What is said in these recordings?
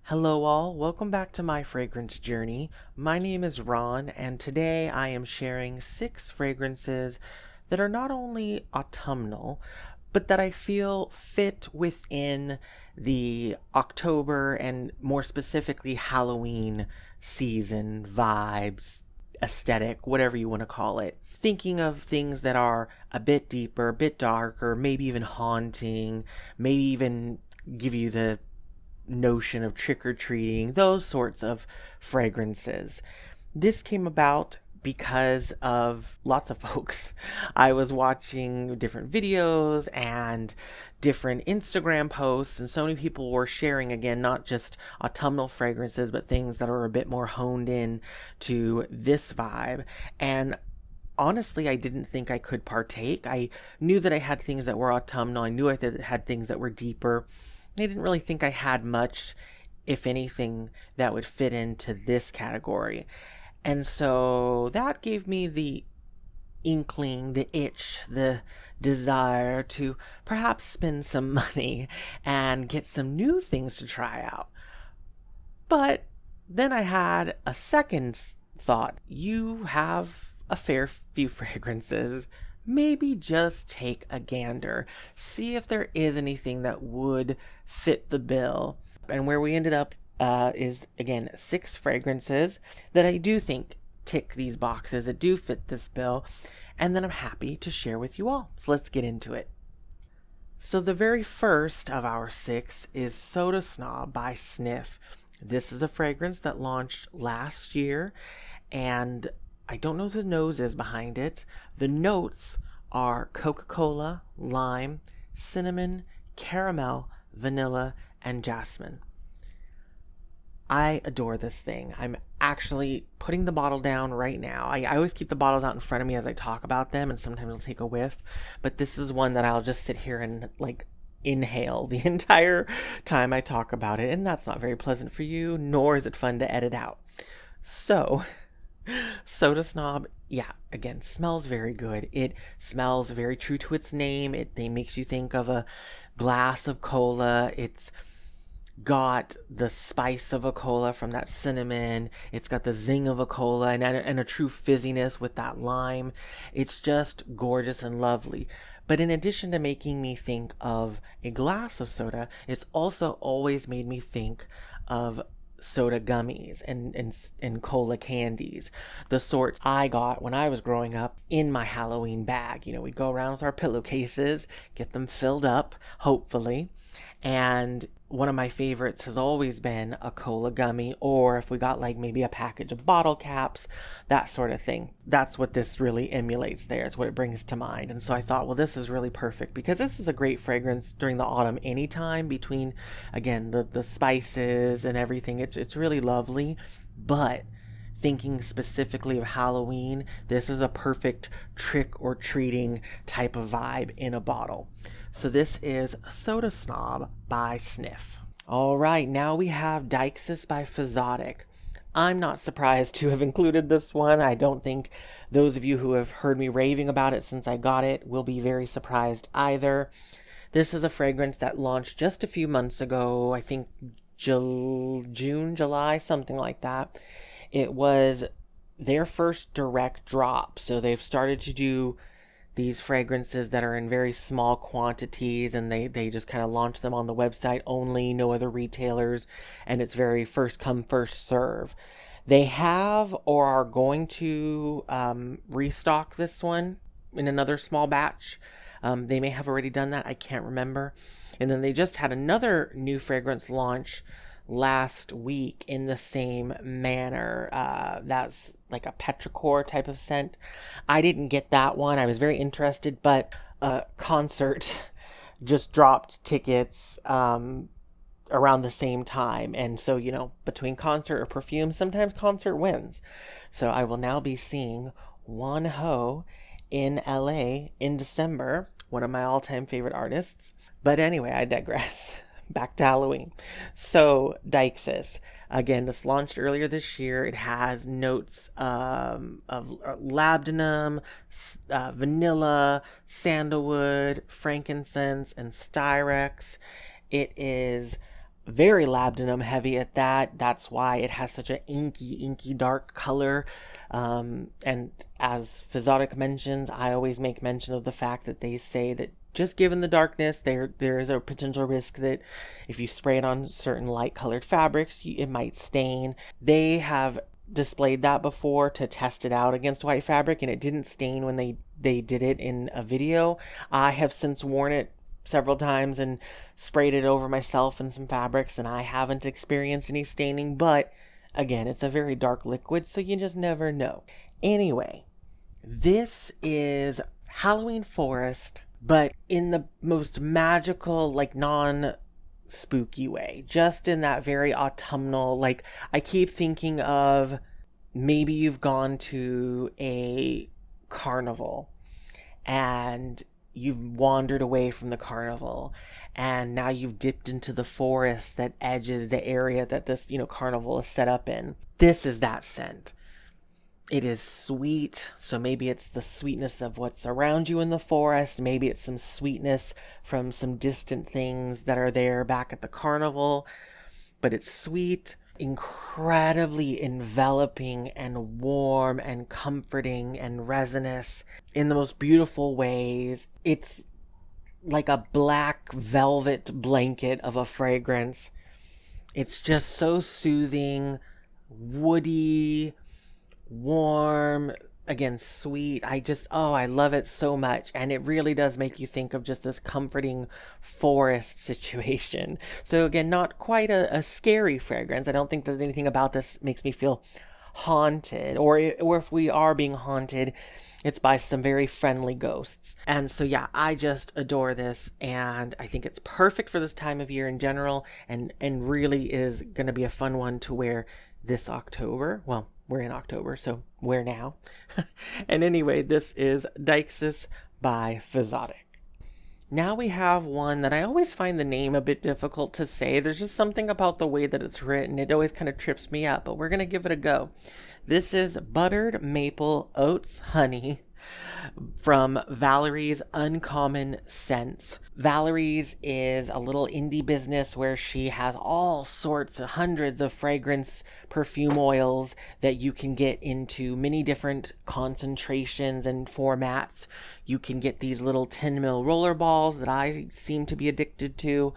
Hello all, welcome back to my fragrance journey. My name is Ron and today I am sharing 6 fragrances that are not only autumnal, but that I feel fit within the October and more specifically Halloween season vibes, aesthetic, whatever you want to call it. Thinking of things that are a bit deeper, a bit darker, maybe even haunting, maybe even give you the notion of trick-or-treating, those sorts of fragrances. This came about because of lots of folks. I was watching different videos and different Instagram posts, and so many people were sharing, again, not just autumnal fragrances, but things that are a bit more honed in to this vibe. And honestly, I didn't think I could partake. I knew that I had things that were autumnal. I knew I had things that were deeper. I didn't really think I had much, if anything, that would fit into this category. And so that gave me the inkling, the itch, the desire to perhaps spend some money and get some new things to try out. But then I had a second thought. You have a fair few fragrances. Maybe just take a gander, see if there is anything that would fit the bill. And where we ended up is, again, 6 fragrances that I do think tick these boxes, that do fit this bill, and that I'm happy to share with you all. So let's get into it. So the very first of our 6 is Soda Snob by Snif. This is a fragrance that launched last year, and I don't know the noses behind it. The notes are Coca-Cola, lime, cinnamon, caramel, vanilla, and jasmine. I adore this thing. I'm actually putting the bottle down right now. I always keep the bottles out in front of me as I talk about them, and sometimes I'll take a whiff. But this is one that I'll just sit here and inhale the entire time I talk about it, and that's not very pleasant for you, nor is it fun to edit out. So Soda Snob, yeah, again, smells very good. It smells very true to its name. It makes you think of a glass of cola. It's got the spice of a cola from that cinnamon. It's got the zing of a cola and a true fizziness with that lime. It's just gorgeous and lovely. But in addition to making me think of a glass of soda, it's also always made me think of soda gummies and cola candies, the sorts I got when I was growing up in my Halloween bag. You know, we'd go around with our pillowcases, get them filled up, hopefully. And one of my favorites has always been a cola gummy, or if we got maybe a package of bottle caps, that sort of thing. That's what this really emulates there. It's what it brings to mind. And so I thought, well, this is really perfect because this is a great fragrance during the autumn anytime between, again, the spices and everything. It's really lovely. But thinking specifically of Halloween, this is a perfect trick-or-treating type of vibe in a bottle. So this is Soda Snob by Snif. All right, now we have Deixis by FZOTIC. I'm not surprised to have included this one. I don't think those of you who have heard me raving about it since I got it will be very surprised either. This is a fragrance that launched just a few months ago, I think June, July, something like that. It was their first direct drop, so they've started to do these fragrances that are in very small quantities, and they just kind of launch them on the website only, no other retailers, and it's very first come, first serve. They have or are going to restock this one in another small batch. They may have already done that, I can't remember. And then they just had another new fragrance launch last week in the same manner. That's like a petrichor type of scent. I didn't get that one. I was very interested, but Concert just dropped tickets around the same time. And so, between Concert or Perfumes, sometimes Concert wins. So I will now be seeing Wan Ho in LA in December, one of my all-time favorite artists. But anyway, I digress. Back to Halloween. So, Deixis. Again, this launched earlier this year. It has notes of labdanum, vanilla, sandalwood, frankincense, and styrex. It is very labdanum heavy at that. That's why it has such an inky dark color. And as FZOTIC mentions, I always make mention of the fact that they say that just given the darkness, there is a potential risk that if you spray it on certain light colored fabrics, it might stain. They have displayed that before to test it out against white fabric, and it didn't stain when they did it in a video. I have since worn it several times and sprayed it over myself and some fabrics, and I haven't experienced any staining, but again, it's a very dark liquid, so you just never know. Anyway, this is Halloween Forest, but in the most magical, like non-spooky way, just in that very autumnal, like I keep thinking of maybe you've gone to a carnival and you've wandered away from the carnival and now you've dipped into the forest that edges the area that this, carnival is set up in. This is that scent. It is sweet, so maybe it's the sweetness of what's around you in the forest. Maybe it's some sweetness from some distant things that are there back at the carnival. But it's sweet, incredibly enveloping and warm and comforting and resinous in the most beautiful ways. It's like a black velvet blanket of a fragrance. It's just so soothing, woody, warm, again, sweet. I love it so much. And it really does make you think of just this comforting forest situation. So again, not quite a scary fragrance. I don't think that anything about this makes me feel haunted, or if we are being haunted, it's by some very friendly ghosts. And so yeah, I just adore this, and I think it's perfect for this time of year in general, and really is going to be a fun one to wear this October. Well, we're in October, so wear now. And anyway, this is Deixis by FZOTIC. Now we have one that I always find the name a bit difficult to say. There's just something about the way that it's written. It always kind of trips me up, but we're going to give it a go. This is Buttered Maple Oats Honey from Valerie's Uncommon Scents. Valerie's is a little indie business where she has all sorts of hundreds of fragrance perfume oils that you can get into many different concentrations and formats. You can get these little 10 ml roller balls that I seem to be addicted to.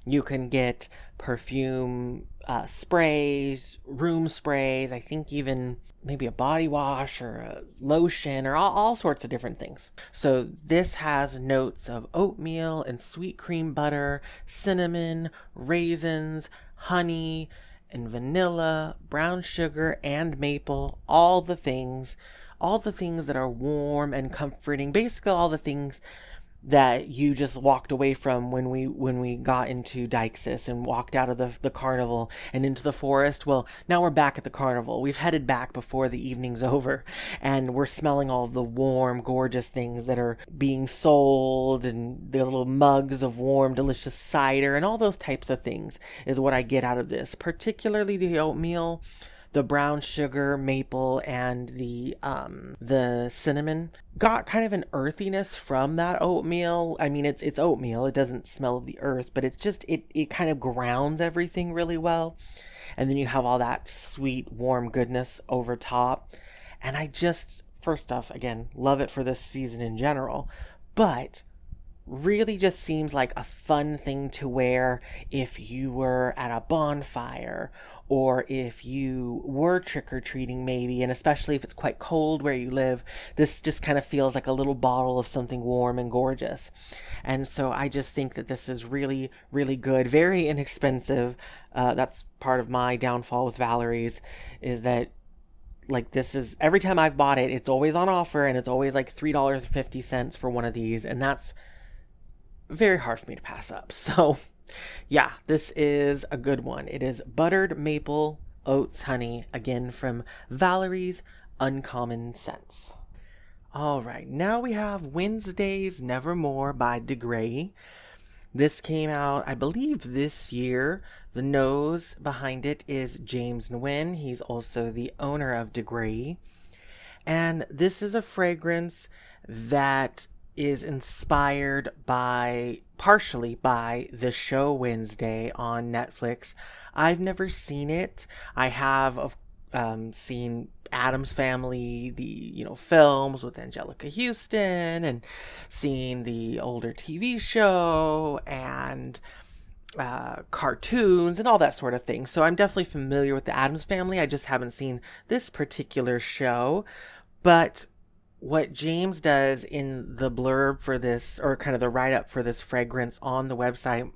You can get perfume sprays, room sprays, I think even maybe a body wash or a lotion or all sorts of different things. So this has notes of oatmeal and sweet cream butter, cinnamon, raisins, honey, and vanilla, brown sugar, and maple, all the things that are warm and comforting, basically all the things that you just walked away from when we got into Deixis and walked out of the carnival and into the forest. Well, now we're back at the carnival. We've headed back before the evening's over, and we're smelling all of the warm, gorgeous things that are being sold, and the little mugs of warm, delicious cider, and all those types of things is what I get out of this, particularly the oatmeal, the brown sugar, maple, and the cinnamon. Got kind of an earthiness from that oatmeal. I mean, it's oatmeal. It doesn't smell of the earth, but it's just, it kind of grounds everything really well. And then you have all that sweet, warm goodness over top. And I just, first off, again, love it for this season in general. But really just seems like a fun thing to wear if you were at a bonfire, or if you were trick-or-treating maybe, and especially if it's quite cold where you live. This just kind of feels like a little bottle of something warm and gorgeous. And so I just think that this is really, really good, very inexpensive. That's part of my downfall with Valerie's, is that like this is, every time I've bought it, it's always on offer, and it's always like $3.50 for one of these, and that's very hard for me to pass up. So yeah, this is a good one. It is Buttered Maple Oats Honey, again from Valerie's Uncommon Scents. All right, now we have Wednesday's Nevermore by d.grayi. This came out, I believe, this year. The nose behind it is James Nguyen. He's also the owner of d.grayi. And this is a fragrance that is inspired partially by the show Wednesday on Netflix. I've never seen it. I have seen Addams Family, the films with Angelica Houston, and seen the older TV show and cartoons and all that sort of thing. So I'm definitely familiar with the Addams Family. I just haven't seen this particular show. But what James does in the blurb for this, or kind of the write-up for this fragrance on the website,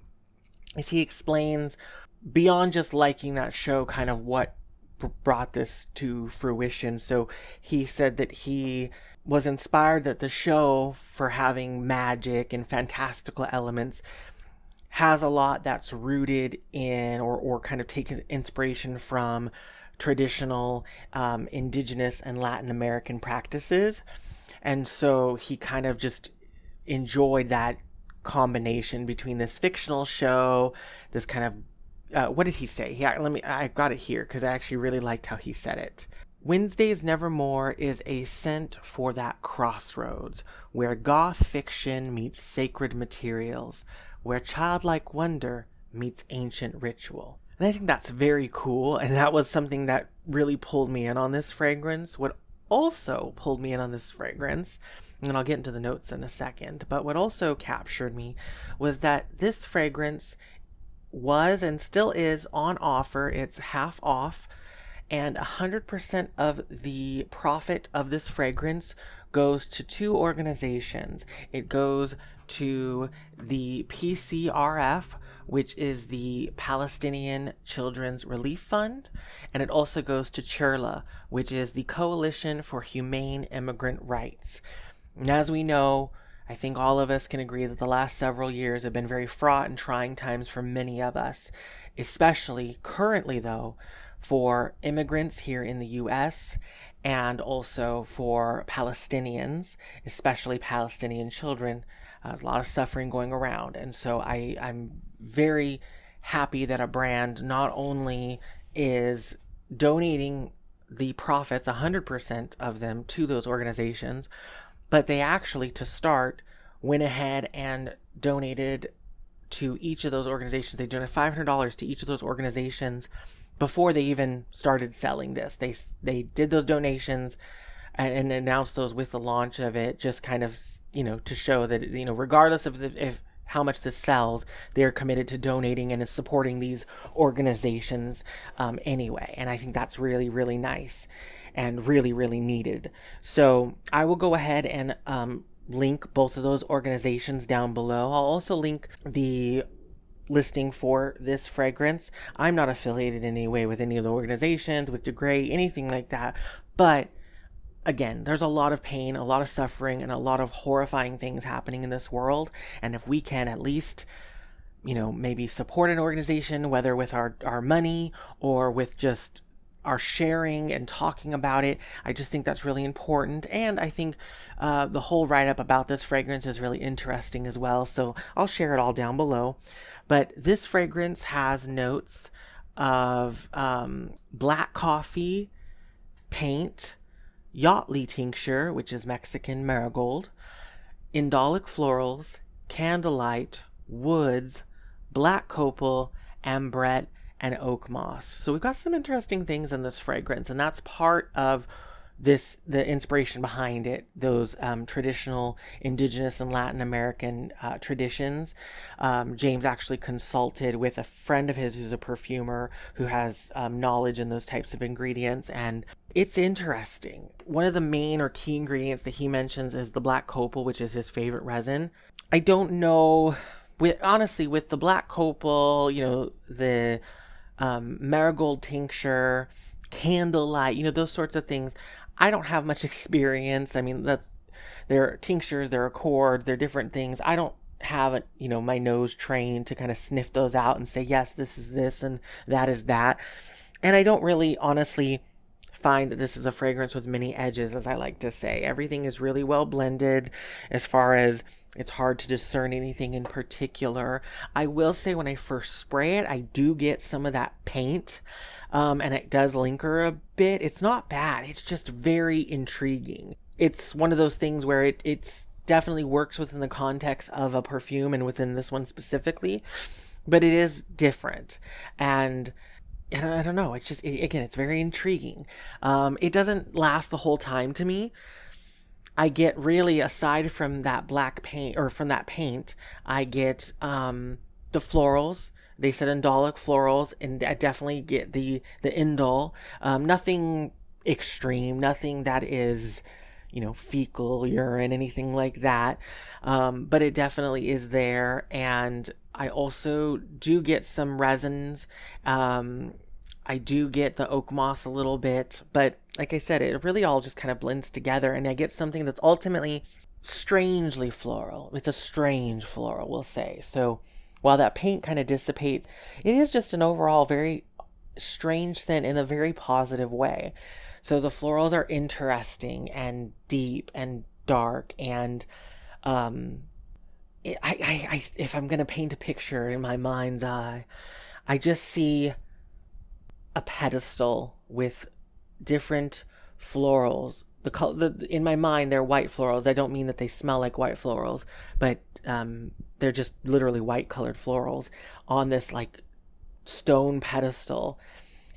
is he explains beyond just liking that show kind of what brought this to fruition. So he said that he was inspired that the show, for having magic and fantastical elements, has a lot that's rooted in or kind of takes inspiration from traditional indigenous and Latin American practices. And so he kind of just enjoyed that combination between this fictional show, this kind of what did he say? I got it here because I actually really liked how he said it. Wednesday's Nevermore is a scent for that crossroads where goth fiction meets sacred materials, where childlike wonder meets ancient ritual. And I think that's very cool, and that was something that really pulled me in on this fragrance. What also pulled me in on this fragrance, and I'll get into the notes in a second, but what also captured me was that this fragrance was and still is on offer. It's half off, and 100% of the profit of this fragrance goes to two organizations. It goes to the PCRF, which is the Palestinian Children's Relief Fund, and it also goes to CHIRLA, which is the Coalition for Humane Immigrant Rights. And as we know, I think all of us can agree that the last several years have been very fraught and trying times for many of us, especially currently, though, for immigrants here in the U.S. and also for Palestinians, especially Palestinian children. There's a lot of suffering going around. And so I'm very happy that a brand not only is donating the profits, 100% of them, to those organizations, but they actually, to start, went ahead and donated to each of those organizations. They donated $500 to each of those organizations before they even started selling this. They did those donations and announced those with the launch of it, just kind of, to show that, regardless of if how much this sells, they're committed to donating and supporting these organizations anyway. And I think that's really, really nice and really, really needed. So I will go ahead and link both of those organizations down below. I'll also link the listing for this fragrance. I'm not affiliated in any way with any of the organizations, with d.grayi, anything like that. But again, there's a lot of pain, a lot of suffering, and a lot of horrifying things happening in this world. And if we can at least, maybe support an organization, whether with our money or with just our sharing and talking about it, I just think that's really important. And I think the whole write-up about this fragrance is really interesting as well. So I'll share it all down below. But this fragrance has notes of black coffee, paint, Yachtly tincture, which is Mexican marigold, indolic florals, candlelight, woods, black copal, ambrette, and oak moss. So we've got some interesting things in this fragrance, and that's part of the inspiration behind it, those traditional indigenous and Latin American traditions. James actually consulted with a friend of his who's a perfumer who has knowledge in those types of ingredients, and it's interesting. One of the main or key ingredients that he mentions is the black copal, which is his favorite resin. I don't know, honestly, with the black copal, the marigold tincture, candlelight, those sorts of things, I don't have much experience. I mean, there are tinctures, there are accords, there are different things. I don't have my nose trained to kind of sniff those out and say, yes, this is this and that is that. And I don't really honestly find that this is a fragrance with many edges, as I like to say. Everything is really well blended as far as it's hard to discern anything in particular. I will say when I first spray it, I do get some of that paint. And it does linger a bit. It's not bad. It's just very intriguing. It's one of those things where it's definitely works within the context of a perfume and within this one specifically, but it is different. And I don't know. It's just, again, it's very intriguing. It doesn't last the whole time to me. I get really, aside from that black paint, or from that paint, I get the florals. They said indolic florals, and I definitely get the indol. Nothing extreme, nothing that is, fecal urine, anything like that. But it definitely is there. And I also do get some resins. I do get the oak moss a little bit, but like I said, it really all just kind of blends together, and I get something that's ultimately strangely floral. It's a strange floral, we'll say. So while that paint kind of dissipates, it is just an overall very strange scent in a very positive way. So the florals are interesting and deep and dark, and if I'm gonna paint a picture in my mind's eye, I just see a pedestal with different florals. In my mind, they're white florals. I don't mean that they smell like white florals, but they're just literally white colored florals on this like stone pedestal,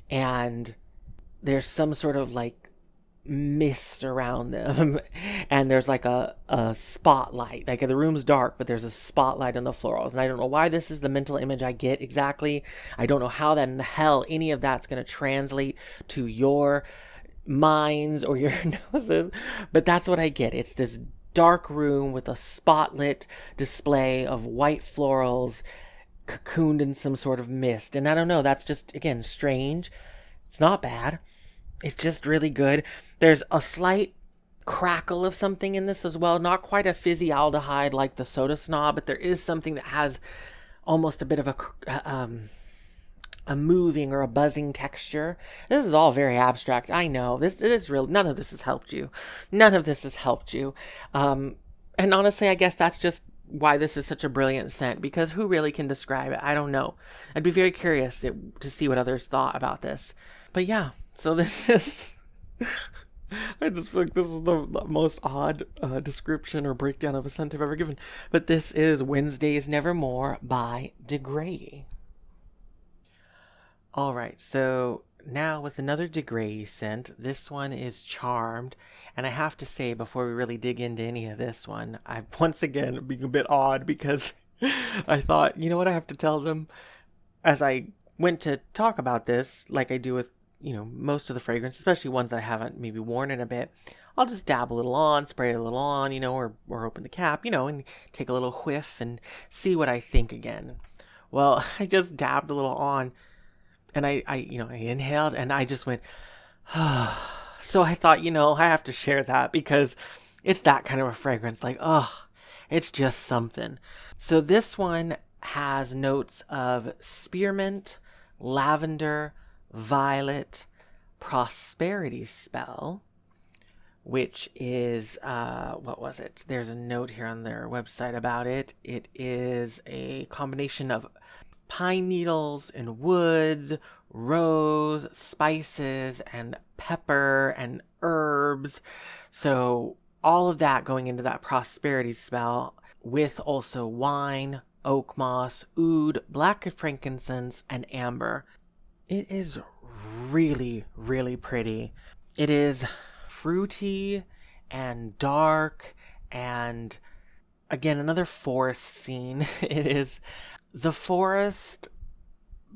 and there's some sort of like mist around them and there's like a spotlight, like the room's dark but there's a spotlight on the florals, and I don't know why this is the mental image I get exactly. I don't know how that in the hell any of that's going to translate to your minds or your noses, but that's what I get. It's this dark room with a spotlit display of white florals cocooned in some sort of mist, and I don't know, that's just, again, strange. It's not bad. It's just really good. There's a slight crackle of something in this as well. Not quite a fizzy aldehyde like the Soda Snob, but there is something that has almost a bit of a moving or a buzzing texture. This is all very abstract. I know. This is real. None of this has helped you. None of this has helped you. And honestly, I guess that's just why this is such a brilliant scent, because who really can describe it? I don't know. I'd be very curious to see what others thought about this. But yeah. So this is, I just feel like this is the most odd description or breakdown of a scent I've ever given. But this is Wednesday's Nevermore by d.grayi. Alright, so now with another d.grayi scent. This one is Charmed. And I have to say, before we really dig into any of this one, I'm once again being a bit odd because I thought, you know what, I have to tell them as I went to talk about this, like I do with most of the fragrance, especially ones that I haven't maybe worn in a bit. I'll just dab a little on, spray it a little on, or open the cap, and take a little whiff and see what I think again. Well, I just dabbed a little on, and I inhaled, and I just went, so I thought, I have to share that because it's that kind of a fragrance, like, it's just something. So this one has notes of spearmint, lavender, violet, prosperity spell, which is what was it? There's a note here on their website about it. It is a combination of pine needles and woods, rose, spices, and pepper and herbs. So all of that going into that prosperity spell, with also wine, oak moss, oud, black frankincense, and amber. It is really, really pretty. It is fruity and dark, and again, another forest scene. It is the forest,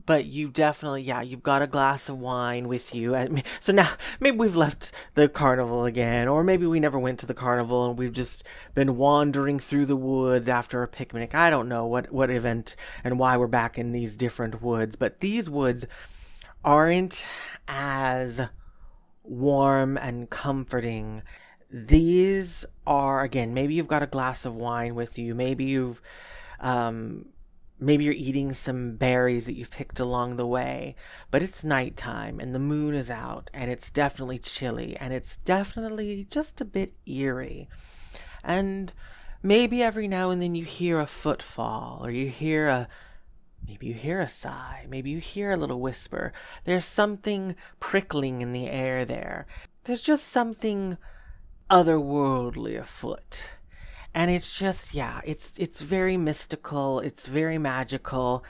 but you definitely, you've got a glass of wine with you. So now, maybe we've left the carnival again, or maybe we never went to the carnival and we've just been wandering through the woods after a picnic. I don't know what event and why we're back in these different woods, but these woods aren't as warm and comforting. These are, again, maybe you've got a glass of wine with you. Maybe maybe you're eating some berries that you've picked along the way, but it's nighttime and the moon is out and it's definitely chilly and it's definitely just a bit eerie. And maybe every now and then you hear a footfall, or maybe you hear a sigh. Maybe you hear a little whisper. There's something prickling in the air there. There's just something otherworldly afoot. And it's just, yeah, it's very mystical. It's very magical.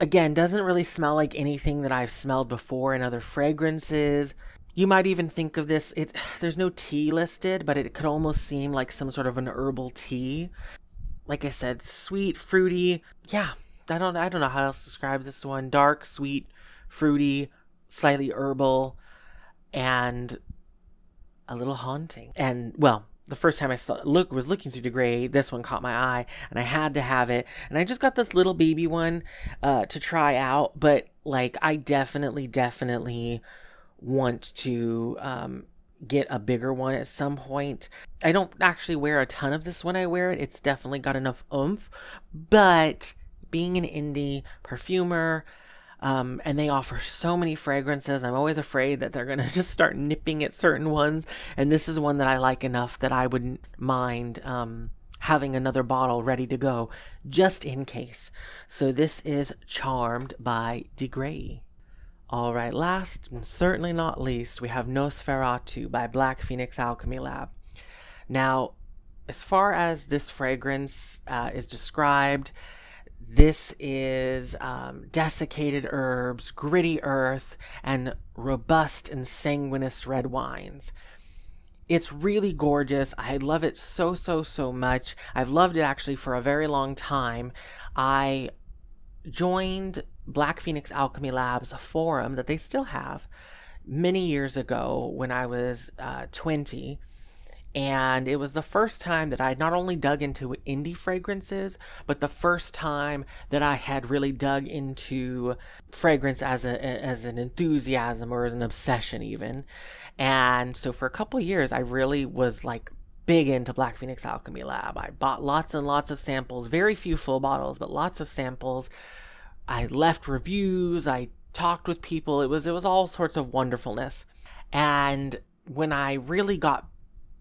Again, doesn't really smell like anything that I've smelled before in other fragrances. You might even think of this, there's no tea listed, but it could almost seem like some sort of an herbal tea. Like I said, sweet, fruity. Yeah, I don't know how else to describe this one. Dark, sweet, fruity, slightly herbal, and a little haunting. And well, the first time was looking through d.grayi, this one caught my eye, and I had to have it. And I just got this little baby one to try out, but like I definitely want to get a bigger one at some point. I don't actually wear a ton of this when I wear it. It's definitely got enough oomph, but being an indie perfumer, and they offer so many fragrances, I'm always afraid that they're going to just start nipping at certain ones. And this is one that I like enough that I wouldn't mind having another bottle ready to go just in case. So this is Charmed by d.grayi. All right, last and certainly not least, we have Nosferatu by Black Phoenix Alchemy Lab. Now, as far as this fragrance is described, this is desiccated herbs, gritty earth, and robust and sanguineous red wines. It's really gorgeous. I love it so much. I've loved it actually for a very long time. I joined Black Phoenix Alchemy Labs, a forum that they still have, many years ago when I was 20. And it was the first time that I had not only dug into indie fragrances, but the first time that I had really dug into fragrance as an enthusiasm or as an obsession even. And so for a couple years, I really was like big into Black Phoenix Alchemy Lab. I bought lots and lots of samples, very few full bottles, but lots of samples. I left reviews, I talked with people. It was all sorts of wonderfulness. And when I really got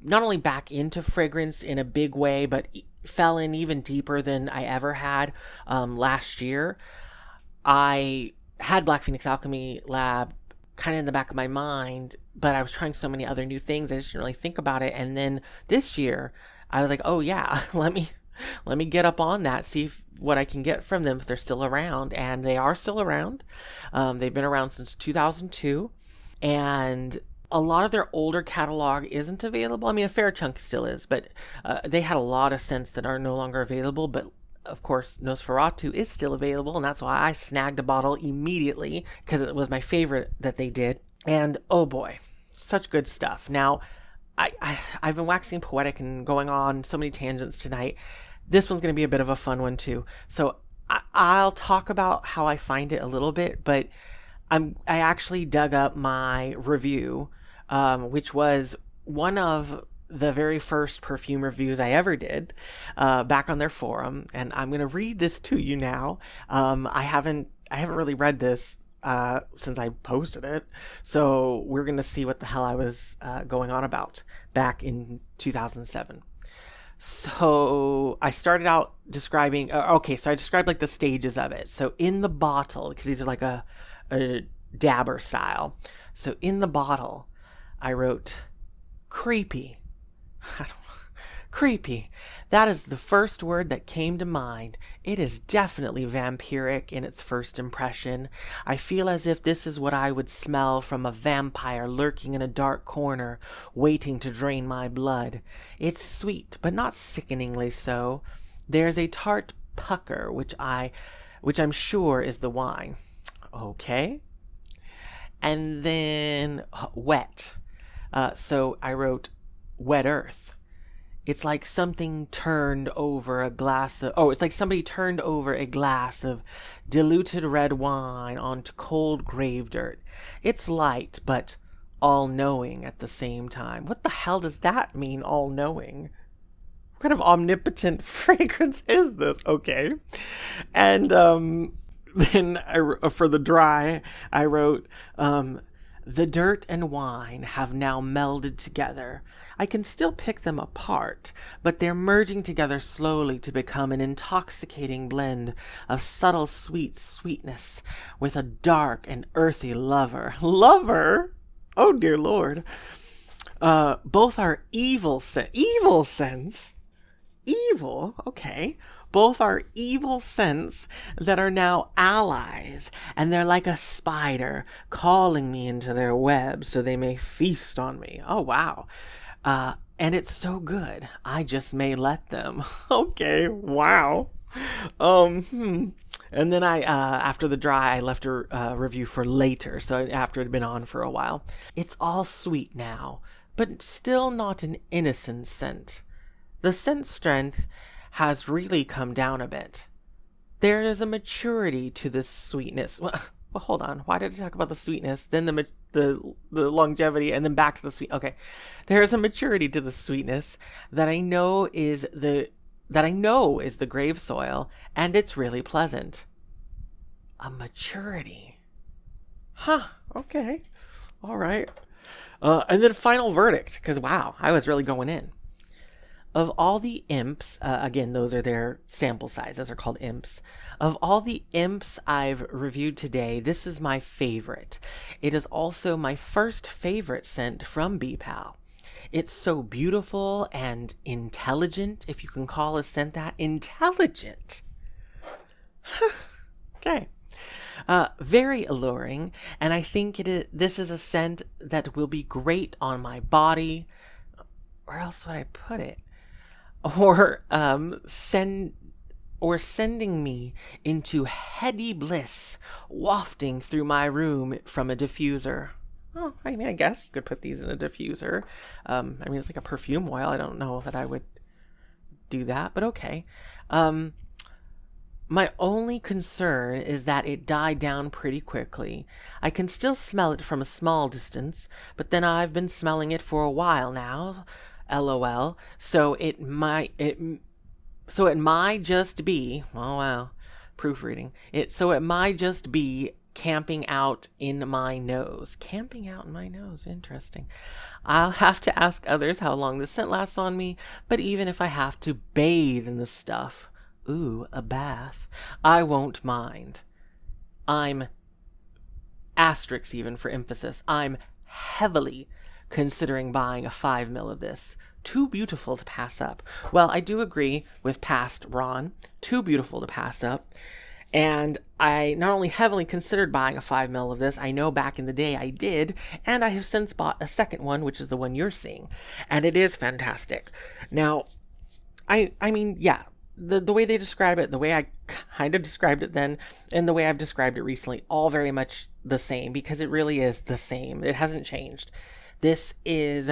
not only back into fragrance in a big way, but fell in even deeper than I ever had last year, I had Black Phoenix Alchemy Lab kind of in the back of my mind, but I was trying so many other new things, I just didn't really think about it. And then this year, I was like, oh yeah, let me get up on that, see what I can get from them if they're still around. And they are still around. They've been around since 2002. And a lot of their older catalog isn't available. I mean, a fair chunk still is, but they had a lot of scents that are no longer available. But of course, Nosferatu is still available, and that's why I snagged a bottle immediately, because it was my favorite that they did. And oh boy, such good stuff. Now, I've been waxing poetic and going on so many tangents tonight. This one's going to be a bit of a fun one too. So I'll talk about how I find it a little bit, but I actually dug up my review, which was one of the very first perfume reviews I ever did, back on their forum, and I'm gonna read this to you now. I haven't really read this since I posted it, so we're gonna see what the hell I was going on about back in 2007. So I started out describing. So I described like the stages of it. So in the bottle, because these are like a dabber style. So in the bottle, I wrote creepy. Creepy. That is the first word that came to mind. It is definitely vampiric in its first impression. I feel as if this is what I would smell from a vampire lurking in a dark corner, waiting to drain my blood. It's sweet, but not sickeningly so. There's a tart pucker, which I'm sure is the wine. Okay. And then wet. So I wrote wet earth. It's like something turned over a glass of... it's like somebody turned over a glass of diluted red wine onto cold grave dirt. It's light, but all-knowing at the same time. What the hell does that mean, all-knowing? What kind of omnipotent fragrance is this? Okay. And then for the dry, I wrote... the dirt and wine have now melded together. I can still pick them apart, but they're merging together slowly to become an intoxicating blend of subtle sweetness with a dark and earthy lover. Lover? Oh dear Lord. Both are evil scents. evil, okay? Both are evil scents that are now allies, and they're like a spider calling me into their web so they may feast on me. Oh, wow. And it's so good, I just may let them. Okay, wow. And then after the dry, I left a review for later, so after it had been on for a while. It's all sweet now, but still not an innocent scent. The scent strength has really come down a bit. There is a maturity to this sweetness. Well, hold on. Why did I talk about the sweetness, then the longevity, and then back to the sweet? Okay, there is a maturity to the sweetness that I know is the grave soil, and it's really pleasant. A maturity. Huh. Okay. All right. And then final verdict, because wow, I was really going in. Of all the imps, again, those are their sample sizes, are called imps. Of all the imps I've reviewed today, this is my favorite. It is also my first favorite scent from BPAL. It's so beautiful and intelligent, if you can call a scent that. Intelligent. Okay. Very alluring, and I think this is a scent that will be great on my body. Where else would I put it? Or sending me into heady bliss, wafting through my room from a diffuser. Oh, I mean, I guess you could put these in a diffuser. I mean, it's like a perfume oil. I don't know that I would do that, but okay. My only concern is that it died down pretty quickly. I can still smell it from a small distance, but then I've been smelling it for a while now. LOL. So it might just be, oh wow, proofreading. So it might just be camping out in my nose. Camping out in my nose, interesting. I'll have to ask others how long the scent lasts on me, but even if I have to bathe in the stuff, ooh, a bath, I won't mind. I'm, asterisk even for emphasis, I'm heavily considering buying a 5 ml of this. Too beautiful to pass up. Well, I do agree with past Ron. Too beautiful to pass up. And I not only heavily considered buying a 5 ml of this, I know back in the day I did, and I have since bought a second one, which is the one you're seeing. And it is fantastic. Now, I mean, yeah, the way they describe it, the way I kind of described it then, and the way I've described it recently, all very much the same, because it really is the same. It hasn't changed. This is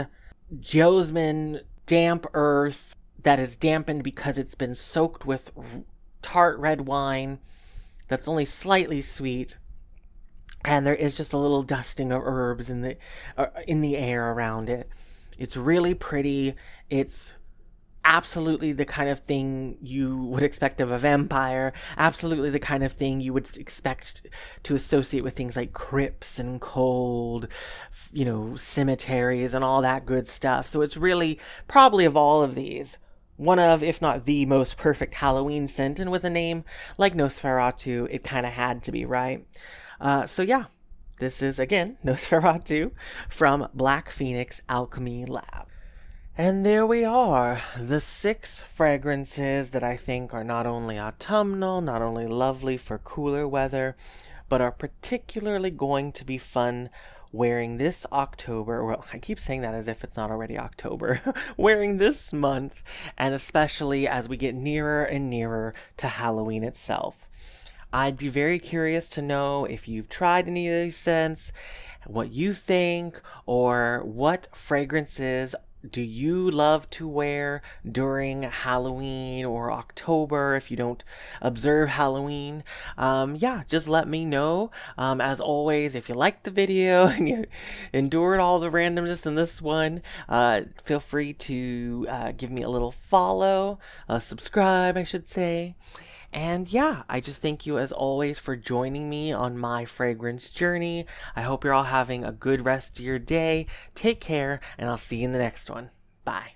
Geosmin damp earth that is dampened because it's been soaked with tart red wine that's only slightly sweet, and there is just a little dusting of herbs in the air around it. It's really pretty. It's absolutely the kind of thing you would expect of a vampire. Absolutely the kind of thing you would expect to associate with things like crypts and cold, cemeteries and all that good stuff. So it's really, probably of all of these, one of, if not the most perfect Halloween scent. And with a name like Nosferatu, it kind of had to be, right? So yeah, this is, again, Nosferatu from Black Phoenix Alchemy Lab. And there we are, the 6 fragrances that I think are not only autumnal, not only lovely for cooler weather, but are particularly going to be fun wearing this October. Well, I keep saying that as if it's not already October. Wearing this month, and especially as we get nearer and nearer to Halloween itself. I'd be very curious to know if you've tried any of these scents, what you think, or what fragrances do you love to wear during Halloween or October if you don't observe Halloween? Yeah, just let me know. As always, if you liked the video and you endured all the randomness in this one, feel free to give me a little follow, subscribe, I should say. And yeah, I just thank you as always for joining me on my fragrance journey. I hope you're all having a good rest of your day. Take care, and I'll see you in the next one. Bye.